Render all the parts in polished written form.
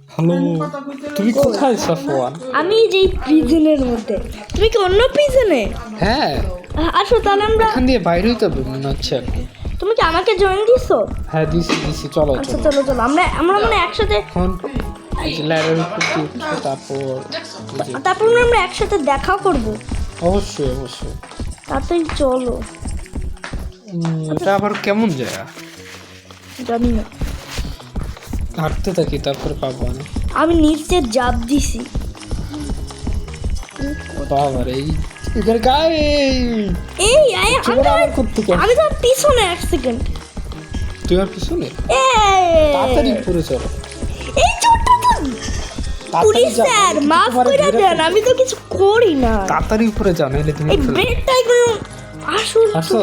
Hello, তুমি কোথায় সাফওয়ান? আমি যে প্রিজনের মধ্যে। তুমি কি অন্য প্রিজনে? হ্যাঁ, আসো তাহলে আমরা এখান দিয়ে বাইরে হইতে হবে মনে হচ্ছে এখন। তুমি কি আমাকে জয়েন দিছো? হ্যাঁ দিছি চলো আচ্ছা চলো। চলো আমরা মানে একসাথে এখন এই যে ল্যাডার উপর দিয়ে উঠবো, তারপর আমরা একসাথে দেখা করব। অবশ্যই তাতেই চলো। এটা আবার কেমন যায়? জানি না, হাঁটতে থাকি তারপরে পাবো না। আমি নিচে জাপ দিছি। বাবার এই এখানে গায়ে এই আমি তো পিছনে এক সেকেন্ড। তুই আর পিছনে তাড়াতাড়ি উপরে চলো। এই চোরটা তো পুলিশ স্যার, মাফ করে দেন, আমি তো কিছু করি না। তাড়াতাড়ি উপরে যাও নাহলে তুমি এই ব্রেডটা একটু আসো।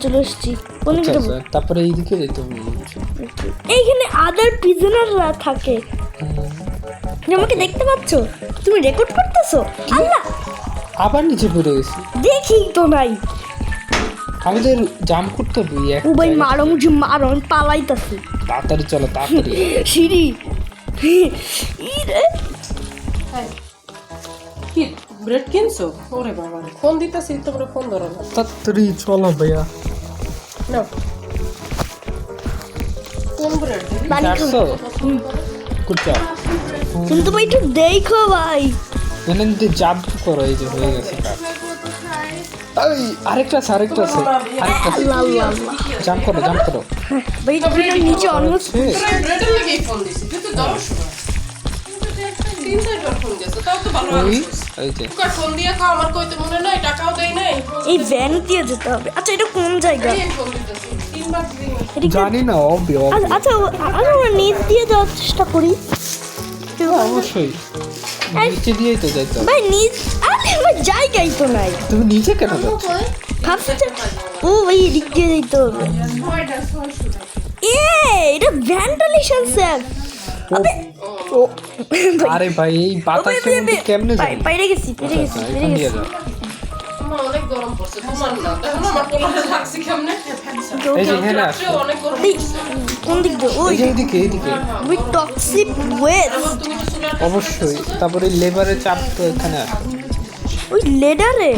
চলে এসেছি। কোন দিকে যাবো? তারপরে এইদিকে যেতে হবে। এইখানে আদার প্রিজনাররা থাকে। তুমি আমাকে দেখতে পাচ্ছ? তুমি রেকর্ড করতেছো? আল্লাহ, আবার নিচে পড়ে গেছি। দেখি তো নাই। আমাদের জাম্প করতে হবে ও ভাই মারো মুঝে মারো, আমি পালাইতাছি। তাড়াতাড়ি চলো তাড়াতাড়ি। সিঁড়ি কি ব্রেড কিনছো? ওরে বাবা, ফোন দিতেছি তোমরা ফোন ধরো না। তাড়াতাড়ি চলো ভাইয়া। নাও কোন ব্রেড? আসছো কুচা কিন্তু ভাই একটু দেখো ভাই। এখানে জাম্প করো, এই যে হয়ে গেছে কাজ। এই আরেকটা আছে আল্লাহ আল্লাহ আল্লাহ। জাম্প করো ভাই তুমি নিচে অলমোস্ট ব্রেডের লাগেই ফোন দিছি, কিন্তু দাও শোনা। তিন চারবার ফোন দিয়েছো, তাও তো ভালো ওই আছিস। এই যে তোকে ফোন দিয়ে খাও, আমার কইতে মনে নাই, টাকাও দেই নাই। এই ভ্যান দিয়ে যেতে হবে। আচ্ছা এটা কোন জায়গা? এই ফোন দিতেছি, তিনবার দিই। এটা কি- জানি না অবি আচ্ছা আমরা নিচ দিয়ে যাওয়ার চেষ্টা করি। অবশ্যই নিচে দিয়েই তো যাইতে হবে। ভাই নিচ, আরে ভাই জায়গাই তো নাই। তুমি নিচে কেন যাচ্ছ? ভাবছি যে ও ভাই এদিক দিয়ে যেতে হবে। এটা ভ্যান্ডালিশন স্যার। ও আরে ভাই এই বাতাসের মধ্যে কেমনে যাবে? বাইরে গেছি। এখান দিয়ে যাও। আমার অনেক গরম পড়ছে, তোমার না। দেখো না আমার পোলারে লাগছে কেমনে? এই যে এখানে আসো। রাত্রেও অনেক গরম এই, পড়ছে। কোন দিক দিয়ে? ওই এই যে এইদিকে ওই টক্সিক ওয়েস্ট। তুমি তো চুলার অবশ্যই। তারপরে লেবারের চাপ তো এখানে আসে। ওই লেডারে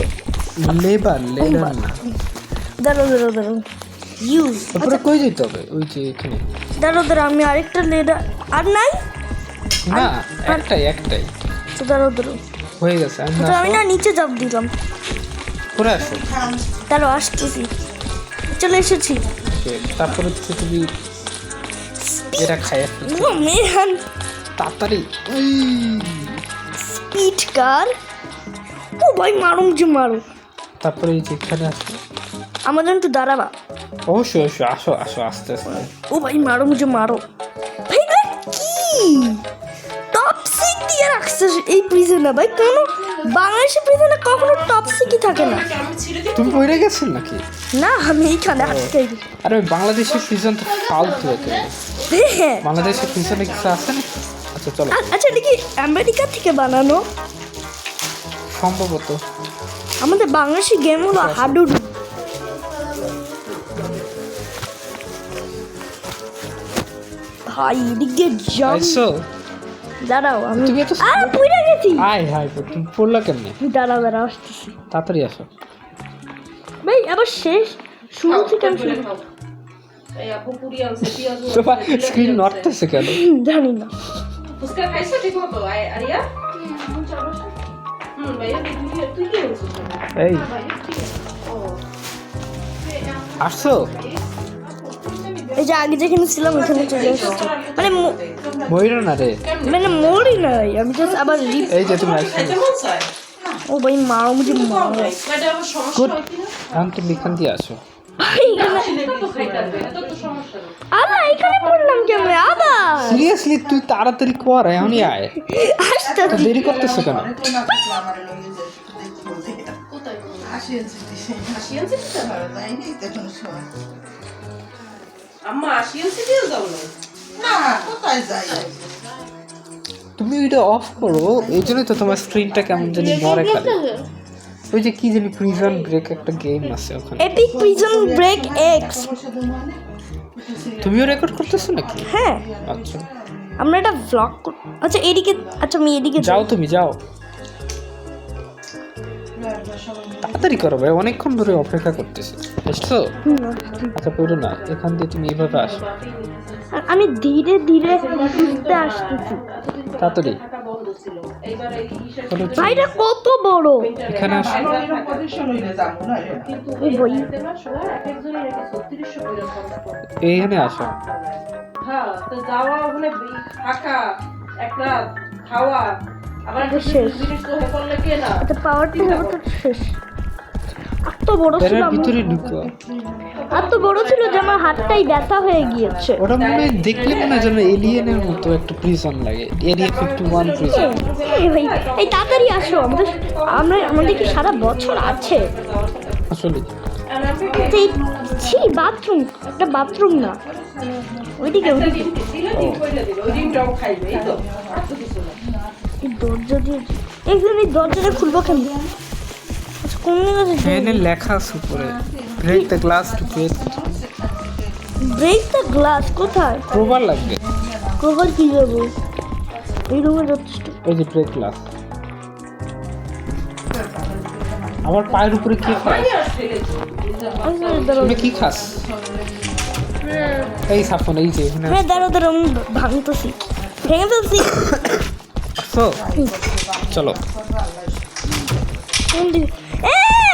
লেবার না। দাঁড়াও ইউজ। তারপরে কই যেতে হবে? ওই যে এখানে দাঁড়াও আমি আরেকটা লেডার আর নাই। না, একটাই তো দাঁড়াও হয়ে গেছে। আমি না নিচে চাপ দিলাম। করে আসো। দাঁড়াও আসতেছি, চলে এসেছি। তারপরে হচ্ছে তুমি এটা খাইয়া ফেলছো। ও মেহান তাড়াতাড়ি স্পিড কার। ও ভাই মারো তারপরে এই যে এখানে আসো। আমাদের একটু দাঁড়াবা। অবশ্যই আসো আস্তে ও ভাই মারো ভাই কি টপসিক দিয়ে রাখছে এই প্রিজনে? ভাই কোনো বাংলাদেশি প্রিজনে কখনো টপসিকই থাকে না। আমি ছিঁড়ে দিই। তুমি পড়ে গেছেন নাকি? না আমি এইখানে আটকাই দিই। আরে ওই বাংলাদেশের প্রিজন তো ফালতু হতে হ্যাঁ বাংলাদেশের প্রিজনে কিছু আছে না? আচ্ছা চলো। আচ্ছা এটা কি আমেরিকা থেকে বানানো? সম্ভবত। আমাদের বাংলাদেশি গেম হলো হাডুডু। ভাই এদিক দিয়ে জাম্প। আইসো দাঁড়াও আমি তুমি এত পুড়ে গেছি। হাই তুমি পড়লা কেমনে? দাঁড়াও আসতেছি। তাড়াতাড়ি আসো। ভাই আবার শেষ শুরু থেকে আমি শুরু এই আপু পুরি আনছে, পেঁয়াজ তোমার স্ক্রিন নড়তেছে কেন? জানি না। ফুচকা খাইছো ঠিক মতো? আরিয়া ভাইয়া তুই কি হয়েছিস? এই আসছো? এই যে আগে যেখানে ছিলাম ওখানে চলে এসেছি। ময়ূর না রে। মরি নাই, আমি জাস্ট আবার এই যে তুমি আসছো। ও ভাই মারো মুঝে মারো। এটা আমার সমস্যা গুড। হয় কিনা? এখন তুমি এখান দিয়ে আসো। ভাই আবার এখানে পড়লাম কেমনে আবার? সিরিয়াসলি তুই তাড়াতাড়ি কর, এখনই আয়। আসতে তো দেরি করতেছো কেন? কোথায়? আসিয়েছি আম্মা আসিয়েছে দিয়ে যাও না। না কোথায় যাই তুমি ওইটা অফ করো, এই জন্যই তো তোমার স্ক্রিনটা কেমন জানি নড়ে খালি। ওই যে কি জানি প্রিজন ব্রেক একটা গেম আছে ওখানে। Epic prison break X. তুমিও রেকর্ড করতেছো নাকি? হ্যাঁ, আচ্ছা আমরা একটা ব্লগ আচ্ছা এদিকে, আচ্ছা আমি এদিকে যাও, তুমি যাও, তাড়াতাড়ি করো ভাই, অনেকক্ষণ ধরে অপেক্ষা করতেছি। বুঝছো? আচ্ছা পড়ো না, এখান দিয়ে তুমি এইভাবে আসো, আর আমি ধীরে ধীরে উঠতে আসতেছি। তাড়াতাড়ি চলো, ভাইটা কত বড়! এখানে আসো। ওই বই এইখানে আসো। হ্যাঁ, তো যাওয়া ওখানে থাকা এক রাত খাওয়া আবার শেষ। জিনিস তো হে করলে কে না এটা পাওয়ারটা হবে তো শেষ। এত বড় ছিল বেড়ার আমার, ভিতরে ঢুকো। এত বড় ছিল যে আমার হাতটাই ব্যথা হয়ে গিয়েছে। ওটা মনে হয় দেখলে মনে হয় যেন এলিয়েনের মতো একটা প্রিজন লাগে, এরিয়া 51 প্রিজন। এই ভাই, এই তাড়াতাড়ি আসো, আমাদের কি সারা বছর আছে? আসলে আচ্ছা, ছি বাথরুম, একটা বাথরুম না, ওইদিকে ওইদিকে ওই ডিমটাও খাইবে এই তো আর তো কিছু না এই দরজা দিয়ে একজন এই দরজাটা খুলবো কেন? আচ্ছা কোন জায়গায় এখানে লেখা আছে উপরে, break the glass to break. Break the glass কোথায়? প্রবার লাগবে, কভার কি যাবো? এই রুমে যথেষ্ট। ওই যে ব্রেক গ্লাস। আমার পায়ের উপরে কি খাস? আচ্ছা, দাঁড়াও। তুমি কি খাস? এই সাফন, এই যে এখানে হ্যাঁ দাঁড়াও দাঁড়াও, আমি ভাঙতেছি, ভেঙে ফেলছি। আসো, চলো। কোন দিকে?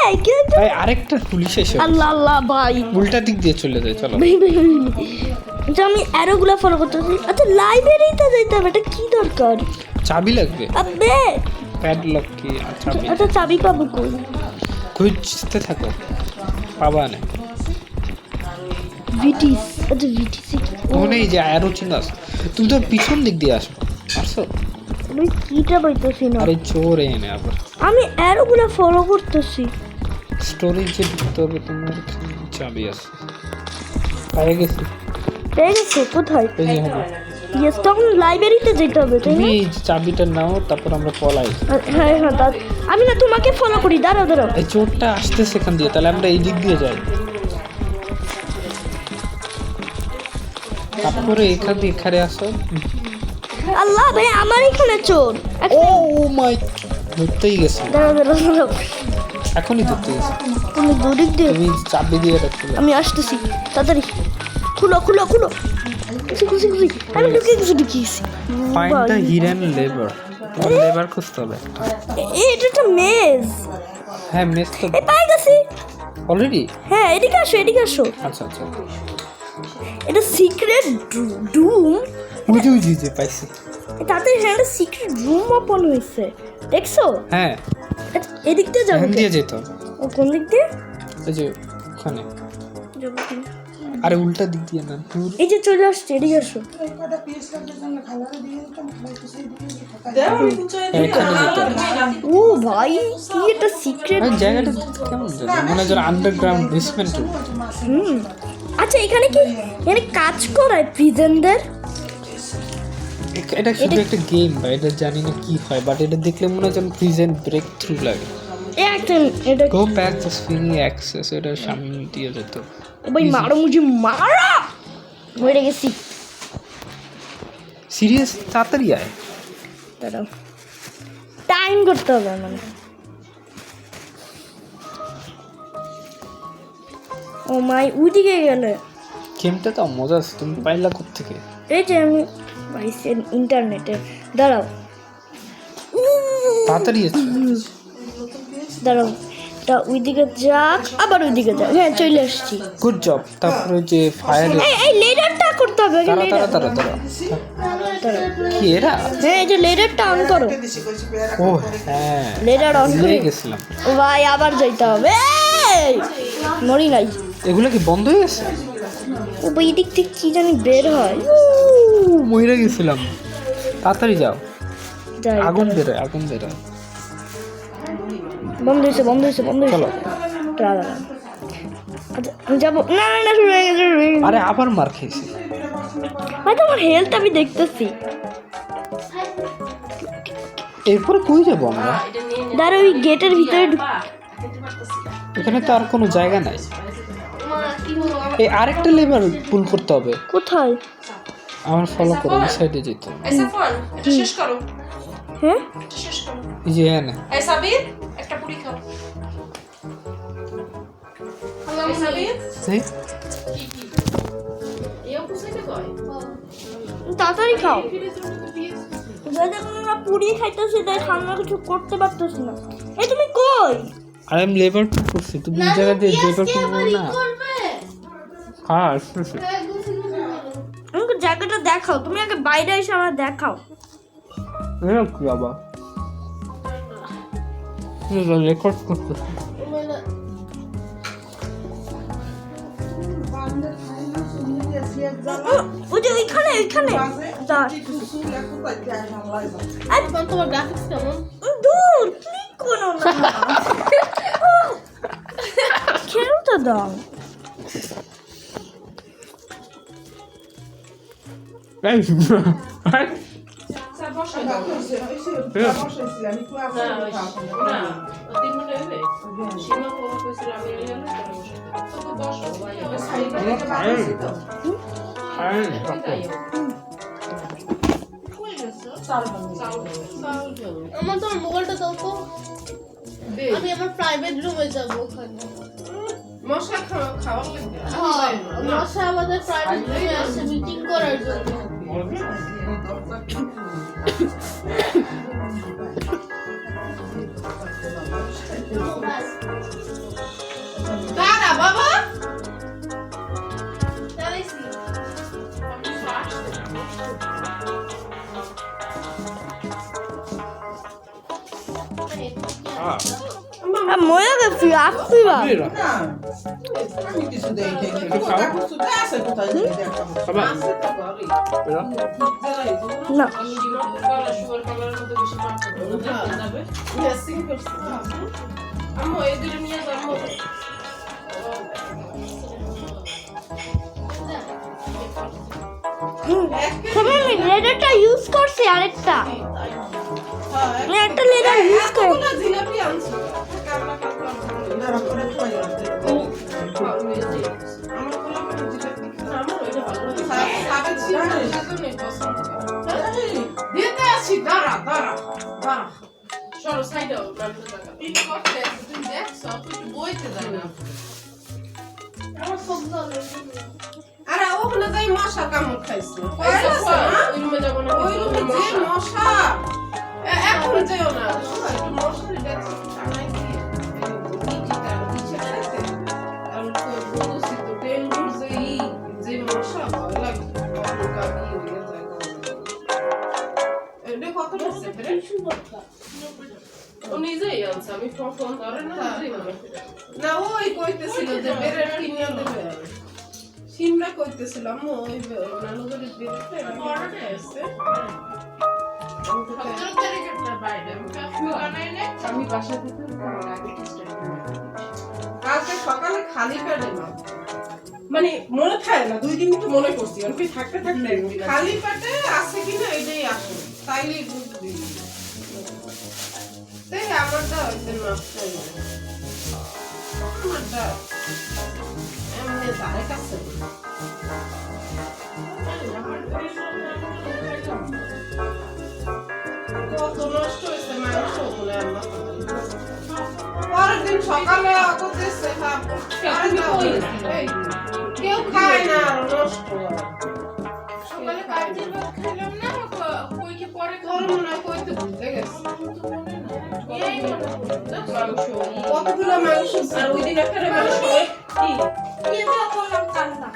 এই কি হচ্ছে? ভাই আরেকটা পুলিশ এসে আল্লাহ আল্লাহ ভাই, উল্টা দিক দিয়ে চলে যায়, চলো। ভাই ভাই ভাই, ভাই। আচ্ছা আমি অ্যারোগুলো ফলো করতেছি। আচ্ছা লাইব্রেরিতে যাইতে হবে, এটা কি দরকার? চাবি লাগবে, আবে প্যাডলক কি আর চাবি। আচ্ছা চাবি পাবো কই? খুঁজতে থাকো, পাবা না। ভিটিস, আচ্ছা ভিটিসে কি? ওখানে এই যে অ্যারো চিহ্ন আছে, তুমি তো পিছন দিক দিয়ে আসো, আসো। আমি কিটা পাইতেছি না। আরে চোর এনে আবার আমি অ্যারোগুলো ফলো করতেছি। স্টোরেজে ঢুকতে হবে, তোমার এখানে চাবি আছে, পেয়ে গেছি। পেয়ে গেছো কোথায়? এই যে হ্যাঁ, ইয়েস, তখন লাইব্রেরিতে যেতে হবে তাই তুমি না? এই চাবিটা নাও, তারপর আমরা পলাই। হ্যাঁ হ্যাঁ আমি না তোমাকে ফলো করি, দাঁড়াও দাঁড়াও। এই চোরটা আসতে সেখান দিয়ে, তাহলে আমরা এই দিক দিয়ে যাই, তারপরে এখান দিয়ে এখানে আসো। আল্লাহ ভাই আমার এখানে চোর। ও মাই, ধরতেই গেছে, দাঁড়াও দাঁড়াও দাঁড়াও, এখনই ধরতে গেছে। তুমি দুদিক দিয়ে, তুমি চাবি দিয়ে রাখো। আমি আসতেছি তাড়াতাড়ি। খুলো খুলো খুলো, খুশি খুশি খুশি, আমি ঢুকে গেছি ঢুকে গেছি। ফাইন্ড দ্য হিডেন লেবার, তোমার লেবার খুঁজতে হবে একটা। এটা একটা মেজ। হ্যাঁ মেস তো এই পাই গেছি। অলরেডি। হ্যাঁ এদিকে আসো এদিকে আসো, আচ্ছা আচ্ছা, এটা সিক্রেট রুম। বুঝি যে পাইছি। তাড়াতাড়ি, হ্যাঁ একটা সিক্রেট রুম ওপেন হয়েছে, দেখছো? হ্যাঁ আচ্ছা, এদিক দিয়ে যাবো। এখান দিয়ে যেতে হবে, ও কোন দিক দিয়ে এই যে ওখানে। যাবো? আরে উল্টা দিক দিয়ে না, দূর। এই যে চলে আসছে, এদিকে আসো। হ্যাঁ, এখানে যেতে হবে। ও ভাই কি একটা সিক্রেট। ভাই জায়গাটা কেমন জানি মনে হয় আন্ডারগ্রাউন্ড বেসমেন্ট রুম। হুম, আচ্ছা এখানে কি, এখানে কাজ করায় প্রিজনদের? এটা শুধু একটা গেম, বা এটা জানি না কি হয়, বাট এটা দেখলে মনে হয় যেন প্রিজেন্ট ব্রেক থ্রু লাগে। এটা গো ব্যাক দ্য ফিনি অ্যাক্সেস, এটা সামনে দিয়ে যেত। ভাই মারো মুঝে মারা, মরে গেছি। সিরিয়াস, তাড়াতাড়ি আয়। দাঁড়াও, টাইম করতে হবে মানে। ও মাই, ওইদিকে গেলে গেমটা তো মজা আছে, তুমি পাইলা কোত্থেকে? এই যে আমি পাইছি ইন্টারনেটে। দাঁড়াও তাড়াতাড়ি আছে। দাঁড়াও, তা ওইদিকে যাক, আবার ওইদিকে যাক। হ্যাঁ চলে আসছি। Good job. তারপরে যে ফায়ার, এই লেডারটা করতে হবে। তারা তারা তারা তারা কি এরা? হ্যাঁ এই যে লেডারটা অন করো। ও হ্যাঁ, লেডার অন করে ভুলে গেছিলাম। ভাই আবার যাইতে হবে। এই, মরি নাই। এগুলো কি বন্ধ হয়ে গেছে? ও ভাই এদিক থেকে কি জানি বের হয়। মরে গেছিলাম। তাড়াতাড়ি যাও, যাই, আগুন বেরোয়, আগুন বেরোয়। বন্ধ হয়েছে বন্ধ হয়েছে বন্ধ হয়েছে। চলো। দাঁড়া, আচ্ছা আমি যাবো। না না না, শুরু হয়ে গেছে শুরু হয়ে গেছে। আরে আবার মার খেয়েছি। ভাই তোমার হেলথ আমি দেখতেছি। এরপরে কই যাবো আমরা? দাঁড়া, ওই গেটের ভিতরে এখানে তো আর কোনো জায়গা নাই। কি হলো এই আরেকটা লেবার পুল করতে হবে। কোথায়? আমার ফলো করো, ওই সাইডে যেতে হবে। এই সাফওয়ান এটা শেষ করো, হ্যাঁ এটা শেষ করো। এই যে হ্যাঁ না এই সাবির একটা পুরি খাও। এই সাবির এই কি কি এও কুসাইতে কয় তাড়াতাড়ি খাও। ফ্রিজের মধ্যে দিয়ে যদি আমরা পুরি খাইতেছি তাই ঠান্ডা কিছু করতে পারতেছি না। এই তুমি কই? আরে আমি লেবার পুল করছি, তুমি এই জায়গা দিয়ে লেবার পুল করো না। হ্যাঁ আসতেছে। আমাকে জায়গাটা দেখাও, তুমি আগে বাইরে এসে আমার দেখাও। এরা কি বাবা রেকর্ড করতেছে। ওই যে ওইখানে দাঁড়। তোমার গ্রাফিক্স কেমন? দূর ক্লিক করো না। খেলতে দাও। স্যার বসো দাও। না, ও 3 মিনিট হইবে। সীমা ফোন কইছিল আমি এলে না করে বসে। তো বসো ভাই, আমি সাইডে রেখে বানাইছি তো। আমার তোমার মোবাইলটা দাও তো, দে আমি আমার প্রাইভেট রুমে যাবো ওখানে। মশা খাওয়া লাগবে। হ্যাঁ, মশা আমাদের প্রাইভেট রুমে আসছে মিটিং করার জন্য। দাঁড়া বাবা। দাঁড়াইছি। মজা গেছি আসছি বা আমি কিছু দেই কিছু আছে কোথায় আছে তো ঘরে। না। আমি ডিমান্ড কালার সুগার কালারের মধ্যে বেশি পারবো না যাবে মেসিং করছি আম্মু এই দুটো নিয়ে যাবো তবে আমি লেদারটা ইউজ করছি আরেকটা। আমি একটা লেদার ইউজ করি। না জিলাপি আনছো কামলা কামলা আমার কোলা করে জিলাপি আমার ওইটা ভালো লাগে সাবে ছিল সেজন্য পছন্দ দিতে আসি দাঁড়া সরো সাইডে গানটা লাগা এই করতে তুমি দেখছো তুই বইতে যাই না আমার সব ভালো আরে ওখানে যাই মশা কামড় খাইছে ওই রুমে যাবো না ওই রুমে যে মশা এখন যেও না একটু মশারি দেখছো সামনে দিয়ে যে মশা ভয় লাগে কত ও নিজেই আনছে আমি ফোন ধরে না না ওই কইতেছিল যে বেরের কিনে দেবে সিমরা কইতেছিল আম্মু ওই নানুদের দিতে বড়টা আছে আমি বাসা থেকে কালকে সকালে খালি পেটে না মানে মনে থাকে না 2 দিন তো মনে করছি অনেক থাকতে খালি পেটে আছে কিনা এটাই আসে তাইলেই বুঝবি তাই আমারটা ওইদিন নষ্ট হয়ে যায় আমারটা এমনি তারে কাছে কত নষ্ট হয়েছে মাংস বলে আম্মা পরের দিন সকালে করতেছে কেউ খায় না আর নষ্ট সকালে কাজের ভাত খেলাম না কইকে পরে তোর মনে হয় কইতে ভুলতে গেছে এই মনে পড়লো মাংস কতগুলো মাংস আর ওই দিন একটা মাংস কি এটা বললাম কান্না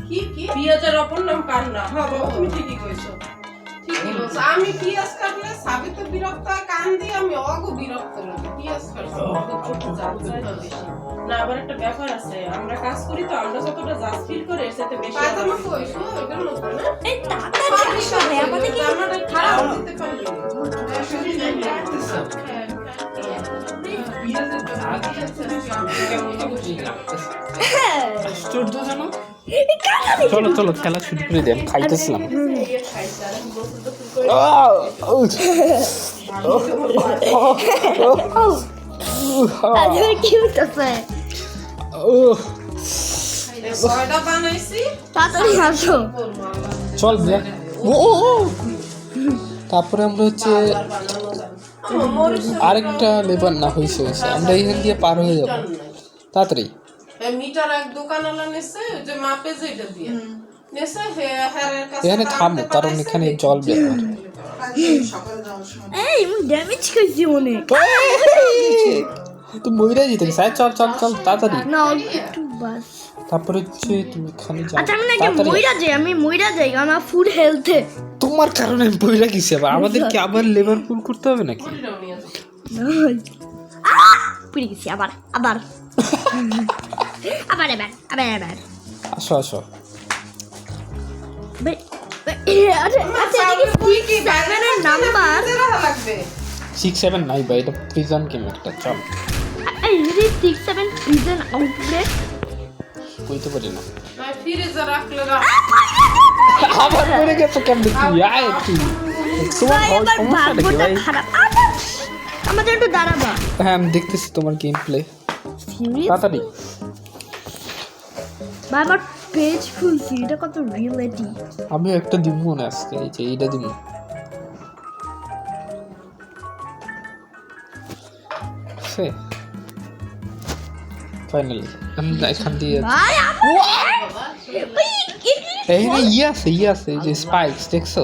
কি পেঁয়াজের অপর নাম কান্না হ্যাঁ বাবা তুমি ঠিকই কইছো ঠিকই বলছো আমি পেঁয়াজ কাটলে সাবি তো বিরক্ত হয় কান দিয়ে আমি অগো বিরক্ত লাগে পেঁয়াজ কাটতে না আবার একটা ব্যাপার আছে আমরা কাজ করি তো আমরা যতটা জাজ ফিল করে এর সাথে বেশি পায়জামা কইছো এটার মতো না এই তাড়াতাড়ি আসো রে, আমাদের কি জামাটা খারাপ দিতে পারলি আশ্চর্য জানো। চলো চলো খেলা শুরু করে দেন, খাইতেছিলাম। আজকে কি হইতেছে? ও এই কয়টা বানাইছি তাড়াতাড়ি আসো করবো আল্লাহ। চল বিয়া ও ও, ও। তারপরে আমরা হচ্ছে বানানো যাবে। আমার মরিচের আরেকটা লেবার না হয়েছে আমরা এখান দিয়ে পার হয়ে যাবো তাড়াতাড়ি। এই মিটার এক দোকানওয়ালা নিছে ওই যে মাপে যেটা দিয়ে নিছে হেয়ারের কাছে এখানে থামো কারণ এখানে জল বের হয়। আজকে সকালে যাওয়ার সময় এই ড্যামেজ খাইছি অনেক তুই মহিলা যেতে গেছিস চল চল চল তাড়াতাড়ি। না অল্প একটু বাস তারপরে হচ্ছে তুমি এখানে যাও আচ্ছা আমি নাকি তাড়াতাড়ি। মইরা যাই কারণ আমার ফুড হেলথে তোমার কারণে আমি বইরা গেছি আবার আমাদেরকে আবার লেবার পুল করতে হবে নাকি? পুড়ে গেছি আবার আবার আবার এবার আবার এবার আসো আসো আচ্ছা এদিকে 6-7 এর নাম্বার লাগবে 6-7 নাই ভাই এটা প্রিজন গেম একটা চল এই যদি 6-7 প্রিজন আউটলেট কইতে পারি না না ফ্রিজে রাখলে রাখ আবার পড়ে গেছে কেমনে তুই আয় তুই তোমার ভাই হয় আমার সমস্যা নাকি ভাগ্যটা ভাই? খারাপ আমাদের একটু দাঁড়াবা হ্যাঁ আমি দেখতেছি তোমার গেম প্লে সিরিয়াস তাড়াতাড়ি। ভাই আমার পেজ খুলছি এটা কত রিয়েলিটি আমি একটা দিব মনে আজকে এই যে এইটা দিব সে ফাইনালি আমি এখান দিয়ে ভাই এইখানে আছে এই যে স্পাইকস দেখছো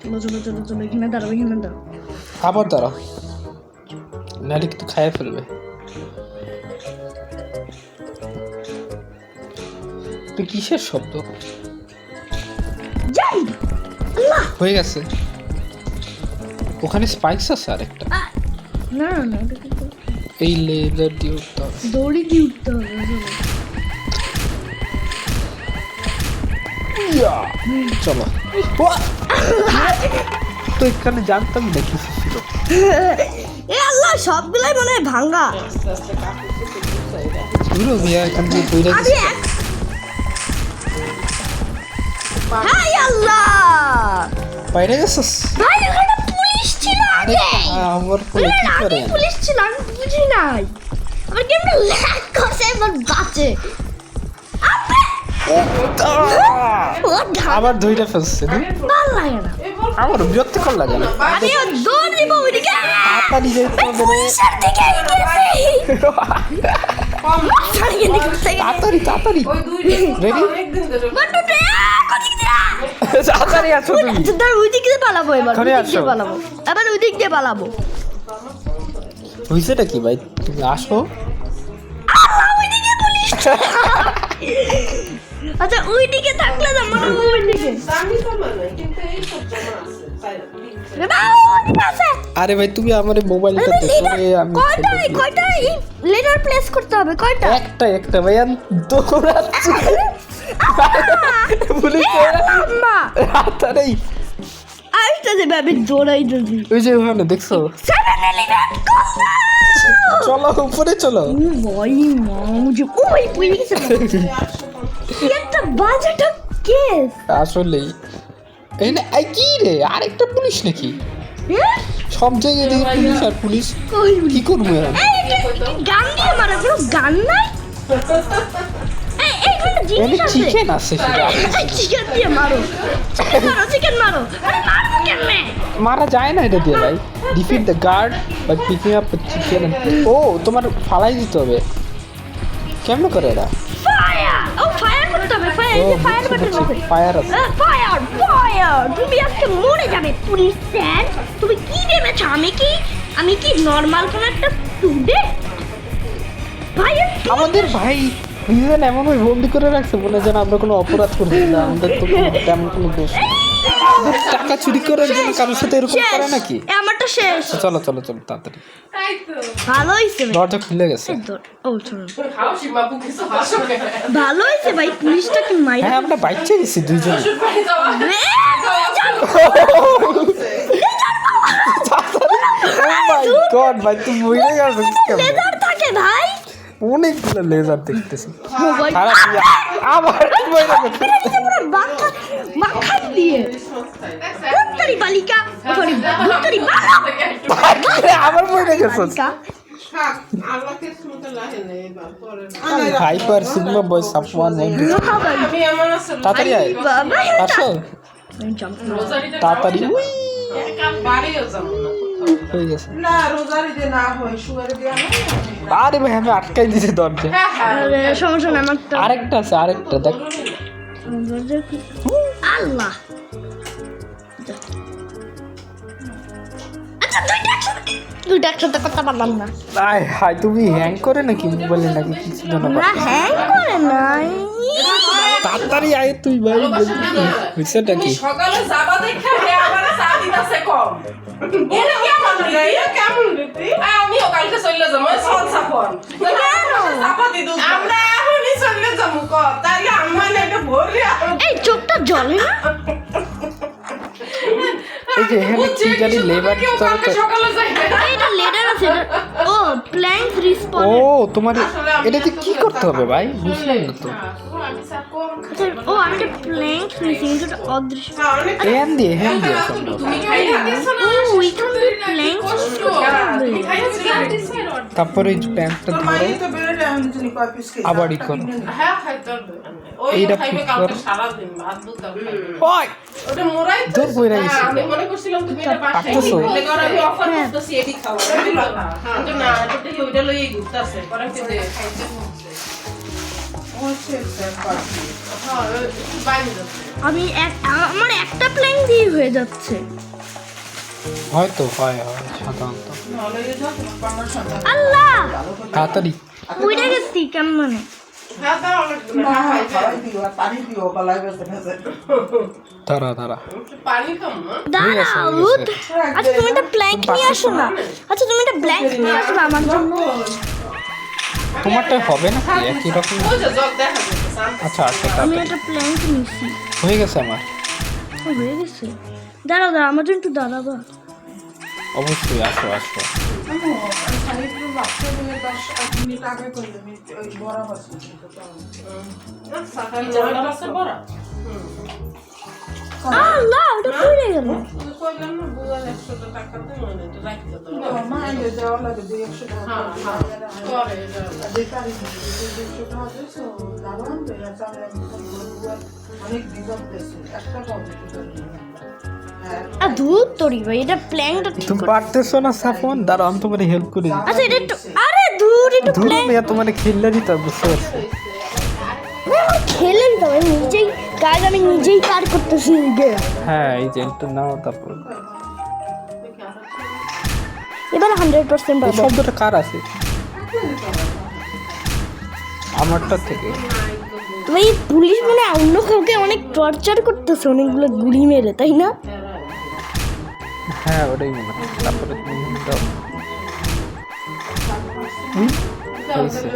চলো চলো চলো চলো এখানে দাঁড়াবো এখানে দাঁড়াবো আবার দাঁড়াও নাহলে কিন্তু খাইয়ে ফেলবে তো কিসের শব্দ যাই আল্লাহ হয়ে গেছে ওখানে স্পাইকস আছে আরেকটা না না ওটা কি করে? এই লেজার দিয়ে উঠতে হবে। দড়ি দিয়ে উঠতে হবে চলো। চলো তো এখানে জানতাম না কিছু ছিল এ আল্লাহ সবগুলাই মনে হয় ভাঙা আস্তে আস্তে কাপড় বুঝলো মিয়া এখান থেকে বইরা আমি এক হাই আল্লাহ বাইরে গেছিস ভাই ওখানে পুলিশ ছিল আরে আগে আমার পরে কি করে আগে পুলিশ ছিল আমি বুঝি নাই আমার গেমটা ল্যাগ করছে এবার বাঁচে ও আবার ধইরা ফেলছে না ভালো লাগে না আমার বিরক্তিকর লাগে না আমি ও দৌড় দিব ওইদিকে তাড়াতাড়ি যেতে হবে রে পুলিশের দিকে গেছি ছাড়িয়ে নিতে তাড়াতাড়ি ওই দুই দিন Ready? অনেকদিন ধরে বটুতে কোদিক দিয়া তাড়াতাড়ি আছো তুমি তার ওই দিক দিয়ে পালাবো এবার এখানে ওই দিক আসো। দিয়ে পালাবো এবার ওই দিক দিয়ে পালাবো হইছেটা কি ভাই তুমি আসো আচ্ছা ওই দিকে থাকলে তো মনে হয় ওই দিকে দামি তো মানে কিন্তু এই সব জমা আছে তাই না বাবা, ওই দিকে আছে। আরে ভাই তুমি আমার মোবাইলটা আরে দেখো leader, রে আমি কয়টা লেটার প্লেস করতে হবে কয়টা একটা ভাই আমি দৌড়াচ্ছি বলি আম্মা তাড়াতাড়ি আরেকটা দেবে আমি দৌড়াই দিবি ওই যে ওখানে দেখছো 7-Eleven চলো উপরে চলো ওই মা মুঝে ওই পুই গেছে একটা বাজাটা কেস আসলেই এই না এই কি রে আরেকটা পুলিশ নাকি সব জায়গায় দেখি পুলিশ আর পুলিশ কই কি করবো এখন গান দিয়ে মারা কোনো গান নাই এই কোনো এখানে জিনিস আছে চিকেন আছে সেটা চিকেন দিয়ে মারো চিকেন মারো আরে মারবো কেমনে মারা যায় না এটা দিয়ে ভাই defeat the guard by picking up chicken ও তোমার ফালাই দিতে হবে কেমন করে এটা ফায়ার ও ফায়ার করতে হবে ফায়ার ও এই ফায়ার বাটন আছে ফায়ার আছে ফায়ার ফায়ার তুমি আজকে মরে যাবে পুলিশ স্যার তুমি কি ভেবেছো আমি কি নর্মাল কোন একটা স্টুডেন্ট ভাই আমাদের ভাই প্রিজন এমন ভাবে বন্দি করে রাখছে মনে হয় যেন আমরা কোনো অপরাধ করেছি না আমাদের তো তেমন কোনো দোষ নেই। ওদের টাকা চুরি করার জন্য কারোর সাথে এরকম করে নাকি আমারটা শেষ চলো তাড়াতাড়ি তাই তো ভালো হয়েছে দরজা খুলে গেছে ও চলো হাউসি বাবু কিছু হাসো কেন ভালো হয়েছে ভাই পুলিশটা কি মাইরা হ্যাঁ আমরা বাইচে গেছি দুইজনে বাড়ি যাওয়া মাই গড ভাই তুমি মরে গেছো কেমন লেজার থাকে ভাই অনেকগুলো লেজার দেখতেছি মোবাইল খারাপ আবার মরে গেছে পুরো মাখা দিয়ে ভুত্তারি বালিকা সরি ভুত্তারি আবার মরে গেছো বালিকা থাক আল্লাহকে শুনতে লাহেনে এবার পরে হাইপার সিগমা বয় সাফওয়ান বন্ধু আমি আমার আছে তাড়াতাড়ি আয় বাবা আসো তাড়াতাড়ি উই, বাড়িও যাবো না হয়ে গেছে না রোজারিতে না হয় সুগারে দেওয়া হয় আরে ভাই আমি আটকাই দিয়েছি দরজা আরে সমস্যা না আমার তো আরেকটা আছে আরেকটা দেখ আল্লাহ আচ্ছা দুইটা একসাথে করতে পারলাম না আয় হাই তুমি হ্যাং করে নাকি মোবাইলে নাকি কিছু জানো না হ্যাং করে নাই তাড়াতাড়ি আয় তুই ভাই বুঝছেটা কি সকালে যাবা দেখা হে আবার চা দিতেছে কম এটা কেমন রে কেমন রে আমিও কালকে চলে যাবো সল সাফন চাপাতি দুধ আমরা এখনই চলে যাবো ক তাইলে আম্মা না এটা ভরে এই চোখটা জ্বলে না এই যে এখানে কি জানি লেবার কালকে সকালে যাই এটা লেটার আছে ও প্ল্যাঙ্ক রিসপন্স ও তোমার এটাতে কি করতে হবে ভাই বুঝলাম না তো আমি চা কম ও আমি একটা প্ল্যাঙ্ক নিয়েছি কিন্তু এটা অদৃশ্য অনেক হ্যান দিয়ে সম্ভব তুমি খাইয়া দিছো না ও ওইখান দিয়ে প্ল্যাঙ্ক তুমি খাইয়াছিস তারপরে এই প্যান্টটা তোর ধরো মায়ের তো বেড়ে আমি জানি কয় পিস খেয়েছি আবার ই করো হ্যাঁ খাইতে হবে ওই এইটা খাইবে fix কালকে করো। সারা দিন ভাত দুধ আর খাইবে ওই ওটা মোরাই তো দূর বইরা গেছে। আমি মনে করছিলাম তুমি এটা বাসায় পাকতেছো? নিয়ে গেলে আমি অফার করতেছি এটি খাওয়া কিন্তু না এটা দেখি ওইটা লইয়ে ঘুরতাছে পরে কি দে খাইতে হচ্ছে হচ্ছে পাখি হ্যাঁ একটু বাইরে যাচ্ছে আমি আমার একটা প্ল্যাঙ্ক দিয়ে হয়ে যাচ্ছে হয়তো হয় হয় সাধারণত নাহলে এই যা পান্না সাদা আল্লাহ তাড়াতাড়ি উইটা গেছি কেমন মানে হ্যাঁ তা অনেক না খাওয়াই দিও আর পানি দিও গলায় বেঁচে বেঁচে দাঁড়া দাঁড়া পানি কম না দাঁড়াও আচ্ছা তুমি একটা প্ল্যাঙ্ক নিয়ে আসো না আচ্ছা তুমি একটা ব্ল্যাঙ্ক নিয়ে আসো না আমার জন্য তোমারটা হবে না কি একই রকম ওই যে জগ দেখা যাচ্ছে আচ্ছা আচ্ছা আমি তাড়াতাড়ি একটা প্ল্যাঙ্ক নিয়েছি হয়ে গেছে আমার ও, হয়ে গেছে দাঁড়াও দাঁড়াও আমার জন্য একটু দাঁড়াবা অবশ্যই আসো আসো সাহিত্য বাচ্চা বলে 10 মিনিট আগে করে আমি ওই বড় বাচ্চা সকাল জলটা আছে বড় আল্লাহ ওটা পড়ে গেল তুই কইলাম না বুয়ার 100 টাকা দে মানে এটা রাখতে তো মা এলে দেওয়া লাগে 200 টাকা হ্যাঁ হ্যাঁ করে এটা বেকারি 200 টাকা দিয়েছো দারুণ তো এটা চালে অনেক বিপদ দিয়েছে একটা পাবে আর ধুর তোরি ভাই এটা প্ল্যাঙ্কটা ঠিক তুমি করে পারতেছো না সাফন দাঁড়াও আমি তোমার হেল্প করে দিই আচ্ছা এটা একটু আরে ধুর একটু ধরো প্ল্যাঙ্ক মেয়ে তোমার খেললে দিতে হবে, বুঝতে পারছি আমার খেলে নিতে হবে নিজেই কাজ আমি নিজেই পার করতেছি এইটা। হ্যাঁ এই যে এটা নাও তারপর এবার 100% এই পাবো শব্দটা কার আছে আমারটা থেকে ভাই পুলিশ মানে অন্য কাউকে অনেক টর্চার করতেছে অনেকগুলো গুলি মেরে তাই না হ্যাঁ ওটাই মনে হয় তারপরে তুমি দাও হুম, হয়েছে।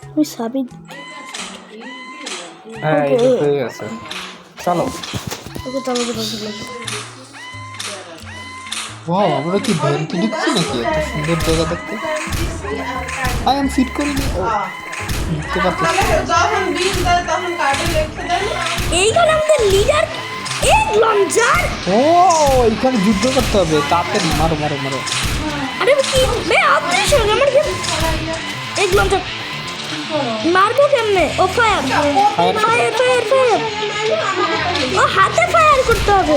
আমি সাবিত হ্যাঁ এই তো হয়ে গেছে চলো ওকে তবে ওয়াও আমরা কি ভ্যানটি ঢুকছি নাকি এত সুন্দর জায়গা দেখতে আই এম ফিট করিনি ও বুঝতে পারতেছি যখন বিল দেয় তখন কার্ডে লিখে দেন এইখানে আমাদের লিডার এক লঞ্চার ও এখানে যুদ্ধ করতে হবে তাড়াতাড়ি মারো মারো মারো আরে কি বে অদৃশ্য আমার কি এক লঞ্চার মারবো কেমনে ও ফায়ার ফায়ার ফায়ার ফায়ার ও হাতে ফায়ার করতে হবে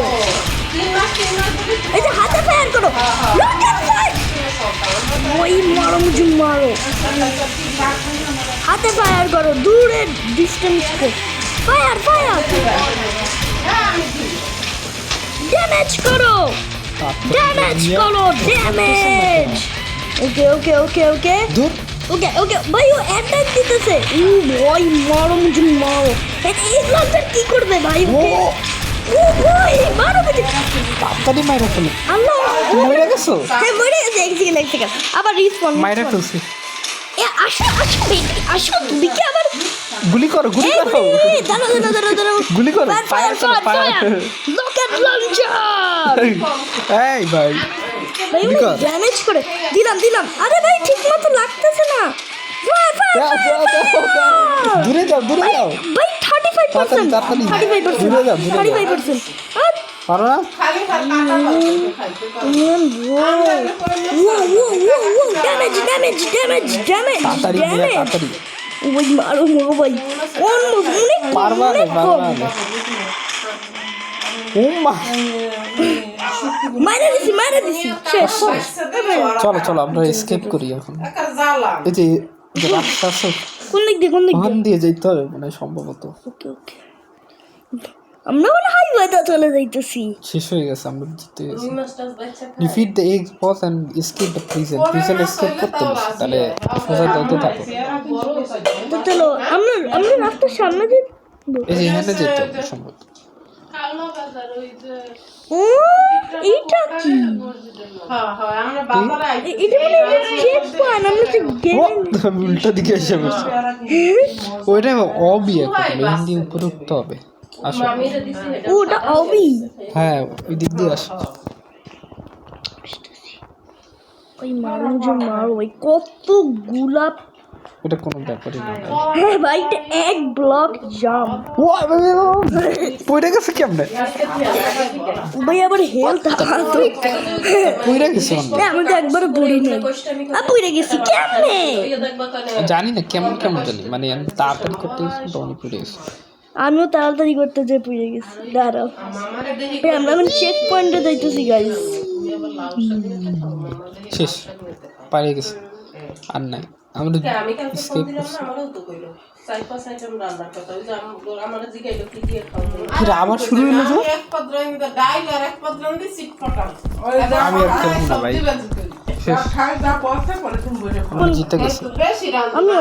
এই যে হাতে ফায়ার করো রকেট ফায়ার ওই মারো মুঝে মারো হাতে ফায়ার করো দূরে ডিস্টেন্স ফায়ার ফায়ার ড্যামেজ করো ড্যামেজ করো ড্যামেজ ওকে ওকে ওকে ওকে দূর ওকে ওকে ভাই ও অ্যাটাক দিতেছে ভাই মারো মুঝে মারো এই লঞ্চার কি করবে ভাই ও ওকে ও ভাই মারো মুঝে তাড়াতাড়ি মাইরা ফেলো আল্লাহ তুমি মরে গেছো হ্যাঁ মরে গেছে এক সেকেন্ড আবার রিসপন্স মাইরা ফেলছি এ আসো আসো বেটি আসো তুমি কি আবার গুলি করো গুলি এই করো এই, দাঁড়াও দাঁড়াও দাঁড়াও দাঁড়াও গুলি করো ফায়ার ফায়ার করো ফায়ার ফায়ার রকেট লঞ্চার এই ভাই ভাই গুলি কর। ড্যামেজ করে দিলাম দিলাম আরে ভাই ঠিক মতো লাগতেছে না যাও, যাও, যাও, যাও। দূরে যাও, দূরে যাও। ভাই 35% তাড়াতাড়ি, তাড়াতাড়ি। 35% দূরে যাও, দূরে যাও। 35% আর পারো না? খালি খালি কাটা লাগবে খাইতে পারো। ড্যামেজ তাড়াতাড়ি দিয়া, তাড়াতাড়ি। ওই মারো মারো ভাই অনেক পারবা না, অনেক পারবা কম। না। ও মা। মারা দিছি শেষ চলো চলো আমরা এসকেপ করি এখন। একটা জ্বালা এই যে যে রাস্তা আছে কোন দিক দিয়ে ওখান দিয়ে যেতে হবে মানে সম্ভবত। ওকে ওকে আমরা মনে হাইওয়েতে চলে যাইতেছি শেষ হয়ে গেছে, আমরা জিতে গেছি। রুই মাছটা বাচ্চা খায়। Defeat the egg boss and escape the prison. Prison escape করতে হবে, তাহলে সোজা যেতে থাকো। তো চলো আমরা রাস্তার সামনে দিয়ে এই যে এখানে যেতে হবে সম্ভবত। কালো বাজার ওই যে ও এইটা কি হ্যাঁ হ্যাঁ আমরা বাজারে আইছি। এটা মানে চেক পয়েন্ট আমরা তো ও, গেম উল্টা দিকে এসে বসে। ওইটা অবিয়ে করবে, হিন্দি উপরে উঠতে হবে। আসো, মামিরে দিছি এটা। ওটা অবি হ্যাঁ ওই দিক দিয়ে আসো। ওই মারো যে মারো ওই কত গোলাপ এটা কোনো ব্যাপারই না। হ্যাঁ ভাই এটা এক ব্লক জাম ও পড়ে গেছে কেমনে? ভাই আবার হেলথ হাতো পড়ে গেছে আমরা। আমি তো একবার পড়ি নাই পড়ে গেছি কেমনে জানি না কেমন কেমন জানি, মানে আমি তাড়াতাড়ি করতে গেছি তো অনেক পড়ে গেছে। আমিও তাড়াতাড়ি করতে যে পড়ে গেছি দাঁড়াও মামারে দেখি ভাই আমরা এখন চেক পয়েন্টে যাইতেছি গাইস শেষ, পারে গেছে আর নাই। আমরা আমি কালকে ফোন escape দিলাম করছি। না আমারও তো কইলো 4-5 আইটেম রান্নার কথা। ওই যে আমার জিগাইলো কি দিয়ে খাও তুমি? ফির আবার শুরু হলো যে? আমি এক পাত্র ইন্দা ডাইল আর এক পাত্র ইন্দা সিট পটাম। আমি আর খেলবো না ভাই। শেষ, খাই যা বলছে পরে তুমি বলে আমরা জিতে গেছি। বেশি রান্না আমিও